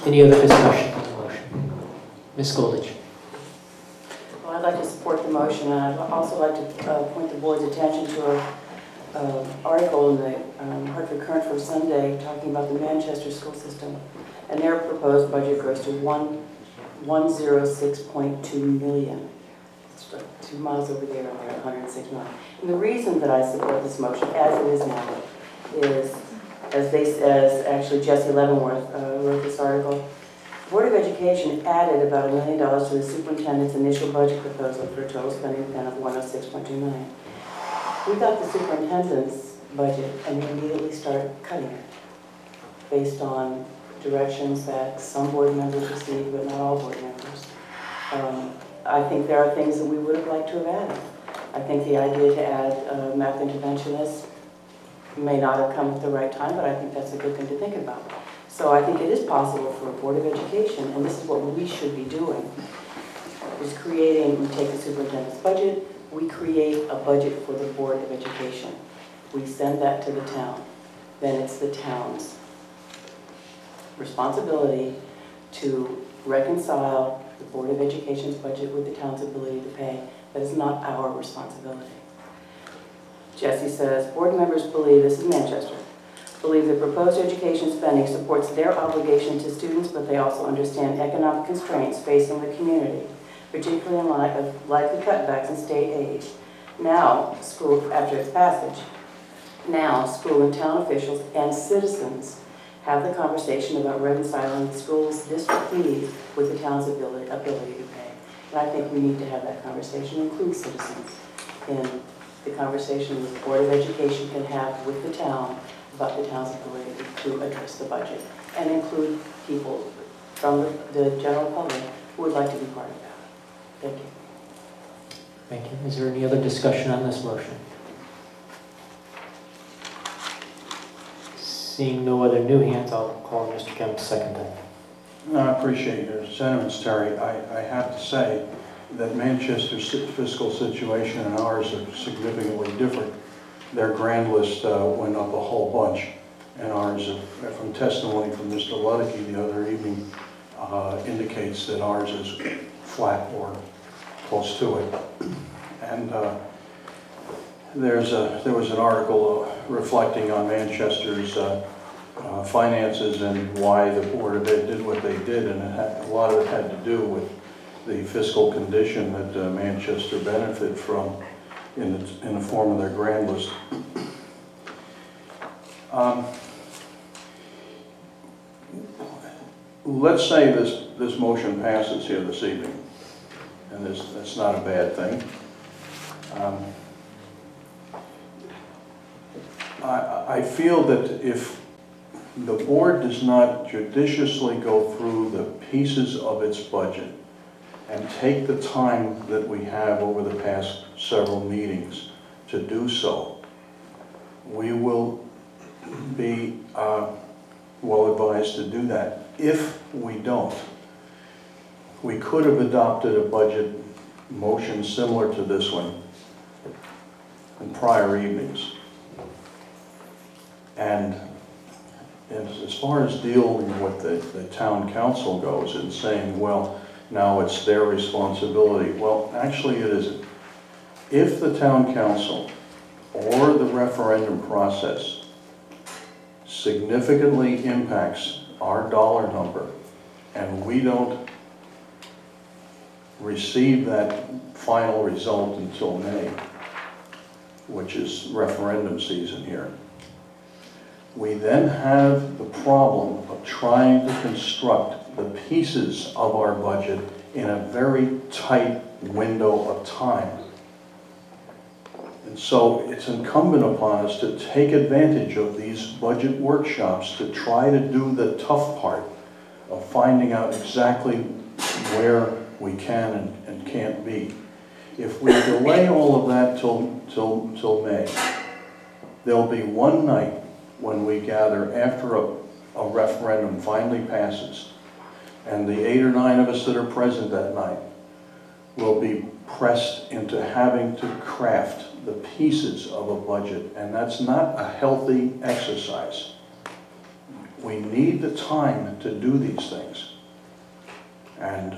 Any other discussion on the motion? Ms. Goldich. Well, I'd like to support the motion, and I'd also like to point the board's attention to an article in the Hartford Current for Sunday talking about the Manchester school system, and their proposed budget goes to $106.2 million. It's 2 miles over there, and they're at 106 million. And the reason that I support this motion, as it is now, is as actually Jesse Leavenworth wrote this article. The Board of Education added about $1 million to the superintendent's initial budget proposal for a total spending plan of $106.2 million. We got the superintendent's budget and we immediately started cutting it based on directions that some board members received, but not all board members. I think there are things that we would have liked to have added. I think the idea to add math interventionists may not have come at the right time, but I think that's a good thing to think about. So I think it is possible for a Board of Education, and this is what we should be doing, is creating, we take the superintendent's budget, we create a budget for the Board of Education. We send that to the town. Then it's the town's responsibility to reconcile the Board of Education's budget with the town's ability to pay. That is not our responsibility. Jesse says, board members believe, this is Manchester, believe the proposed education spending supports their obligation to students, but they also understand economic constraints facing the community, particularly in light of likely cutbacks in state aid. Now, school, after its passage, now school and town officials and citizens have the conversation about reconciling the school's district fees with the town's ability to pay. And I think we need to have that conversation, include citizens in the conversation the Board of Education can have with the town about the town's ability to address the budget, and include people from the general public who would like to be part of that. Thank you. Thank you. Is there any other discussion on this motion? Seeing no other new hands, I'll call Mr. Kemp second time. No, I appreciate your sentiments, Terry. I have to say that Manchester's fiscal situation and ours are significantly different. Their grand list went up a whole bunch, and ours, from testimony from Mr. Ludicky the other evening, indicates that ours is flat or close to it. And there was an article reflecting on Manchester's finances and why the Board of Ed did what they did, and a lot of it had to do with the fiscal condition that Manchester benefited from in the form of their grand list. Let's say this motion passes here this evening, and that's not a bad thing. I feel that if the board does not judiciously go through the pieces of its budget and take the time that we have over the past several meetings to do so, we will be well advised to do that. If we don't, we could have adopted a budget motion similar to this one in prior evenings. And as far as dealing with the town council goes and saying, well, now it's their responsibility. Well, actually it isn't. If the town council or the referendum process significantly impacts our dollar number and we don't receive that final result until May, which is referendum season here, we then have the problem of trying to construct the pieces of our budget in a very tight window of time. And so it's incumbent upon us to take advantage of these budget workshops to try to do the tough part of finding out exactly where we can and can't be. If we delay all of that till May, there'll be one night when we gather after a referendum finally passes, and the 8 or 9 of us that are present that night will be pressed into having to craft the pieces of a budget, and that's not a healthy exercise. we need the time to do these things. And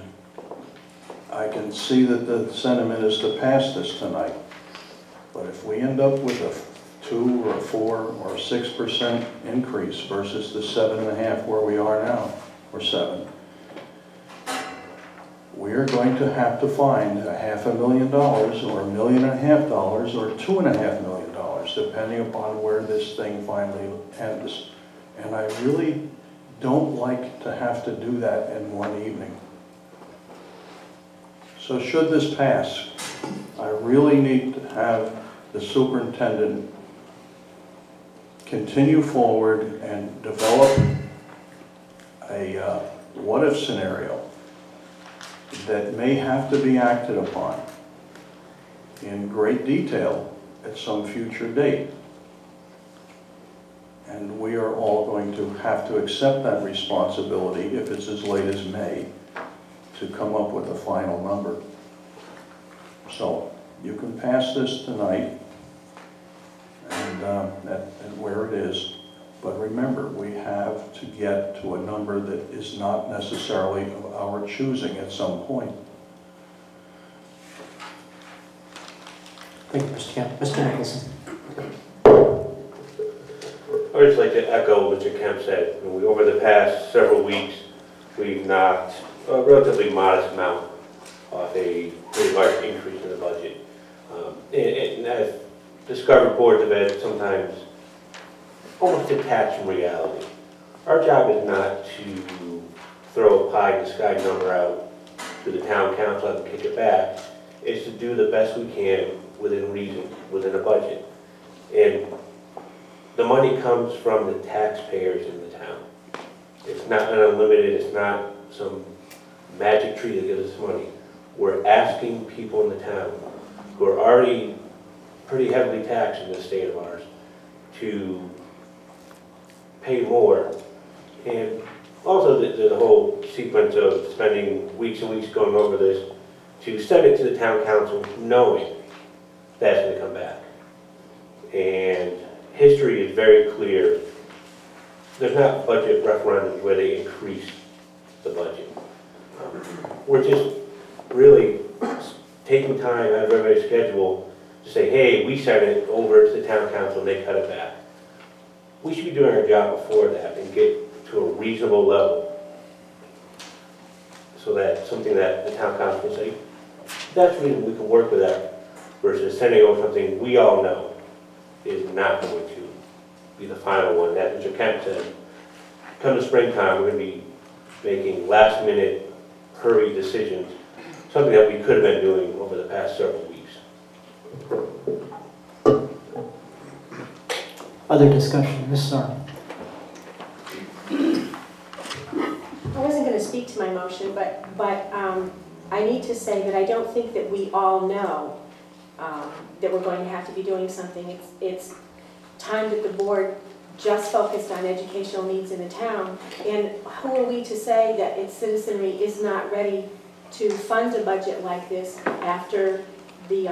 I can see that the sentiment is to pass this tonight. But if we end up with a 2 or a 4 or a 6% increase versus the 7.5 where we are now, or 7, we are going to have to find $500,000 or $1.5 million or $2.5 million, depending upon where this thing finally ends. And I really don't like to have to do that in one evening. So should this pass, I really need to have the superintendent continue forward and develop a what-if scenario that may have to be acted upon in great detail at some future date. And we are all going to have to accept that responsibility, if it's as late as May, to come up with a final number. So you can pass this tonight and at where it is, but remember, we have to get to a number that is not necessarily of our choosing at some point. Thank you, Mr. Kemp. Mr. Nicholson. I would just like to echo what Mr. Kemp said. Over the past several weeks, we've knocked a relatively modest amount off a pretty large increase in the budget. And I've discovered boards of ed sometimes almost detached from reality. Our job is not to throw a pie in the sky number out to the town council and kick it back. It's to do the best we can within reason, within a budget. And the money comes from the taxpayers in the town. It's not unlimited, it's not some magic tree that gives us money. We're asking people in the town who are already pretty heavily taxed in this state of ours to pay more. And also the whole sequence of spending weeks and weeks going over this, to send it to the town council knowing that's going to come back. And history is very clear. There's not budget referendums where they increase the budget. We're just really taking time out of everybody's schedule to say, hey, we sent it over to the town council and they cut it back. We should be doing our job before that and get to a reasonable level so that something that the town council can say, that's reason we can work with that, versus sending over something we all know is not going to be the final one. That Mr. Kemp said, come to springtime, we're going to be making last minute hurry decisions, something that we could have been doing over the past several weeks. Other discussion, Ms. Sarno. I wasn't going to speak to my motion, but I need to say that I don't think that we all know that we're going to have to be doing something. It's time that the board just focused on educational needs in the town, and who are we to say that its citizenry is not ready to fund a budget like this after the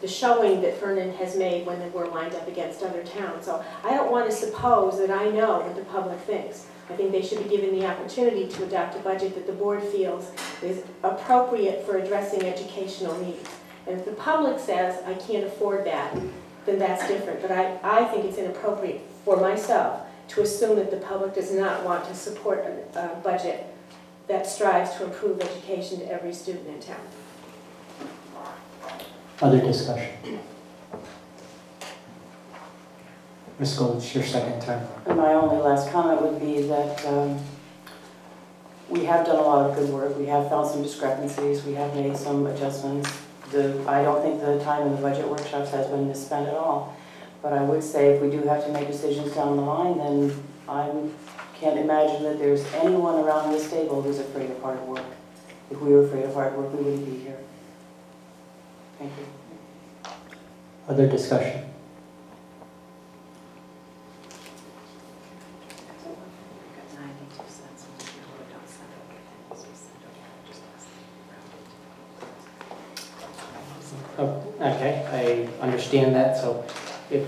showing that Vernon has made when we're lined up against other towns. So I don't want to suppose that I know what the public thinks. I think they should be given the opportunity to adopt a budget that the board feels is appropriate for addressing educational needs. And if the public says, I can't afford that, then that's different. But I think it's inappropriate for myself to assume that the public does not want to support a budget that strives to improve education to every student in town. Other discussion. Ms. Gold, it's your second time. And my only last comment would be that we have done a lot of good work. We have found some discrepancies. We have made some adjustments. I don't think the time in the budget workshops has been misspent at all. But I would say if we do have to make decisions down the line, then I can't imagine that there's anyone around this table who's afraid of hard work. If we were afraid of hard work, we wouldn't be here. Thank you. Other discussion. Oh, okay, I understand that. So if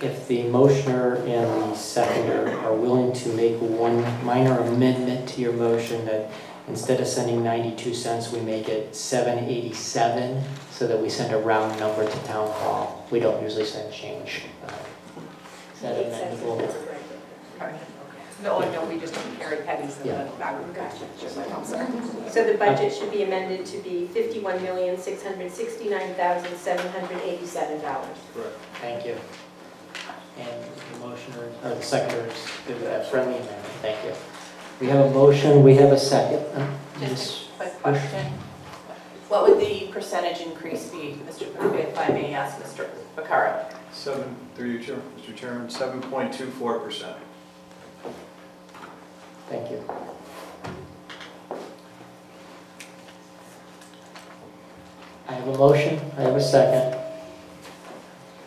if the motioner and the seconder are willing to make one minor amendment to your motion, that instead of sending 92 cents, we make it 787, so that we send a round number to town hall. We don't usually send change. Is that amendable? No, we just don't carry pennies in Yeah. the bag. Gotcha. I'm sorry. So the budget should be amended to be $51,669,787. Correct. Thank you. And the motioner, or the seconder is good with that friendly amendment. Thank you. We have a motion, we have a second. Just a quick question. What would the percentage increase be, Mr. if I may ask Mr. Vaccaro? Through you, Mr. Chairman, 7.24%. Thank you. I have a motion, I have a second.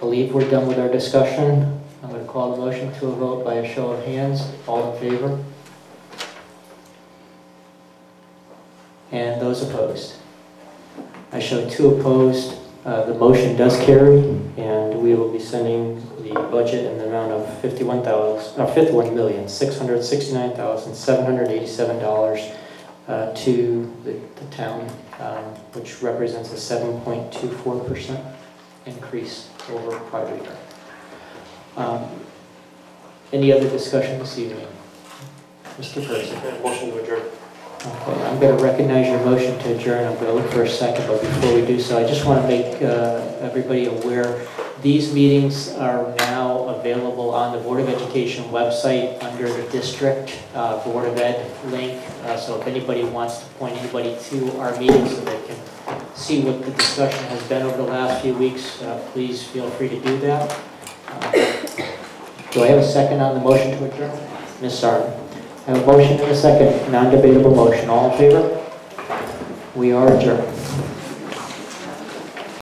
Believe we're done with our discussion. I'm going to call the motion to a vote by a show of hands. All in favor? And those opposed? I show 2 opposed. The motion does carry, and we will be sending the budget in the amount of $51,669,787 to the town, which represents a 7.24% increase over prior year. Any other discussion this evening? Mr. Percy. Motion to adjourn. Okay, I'm going to recognize your motion to adjourn. I'm going to look for a second, but before we do so, I just want to make everybody aware, these meetings are now available on the Board of Education website under the district Board of Ed link. So if anybody wants to point anybody to our meetings so they can see what the discussion has been over the last few weeks, please feel free to do that. Do I have a second on the motion to adjourn? Ms. Sarden. I have a motion and a second, non-debatable motion. All in favor? We are adjourned.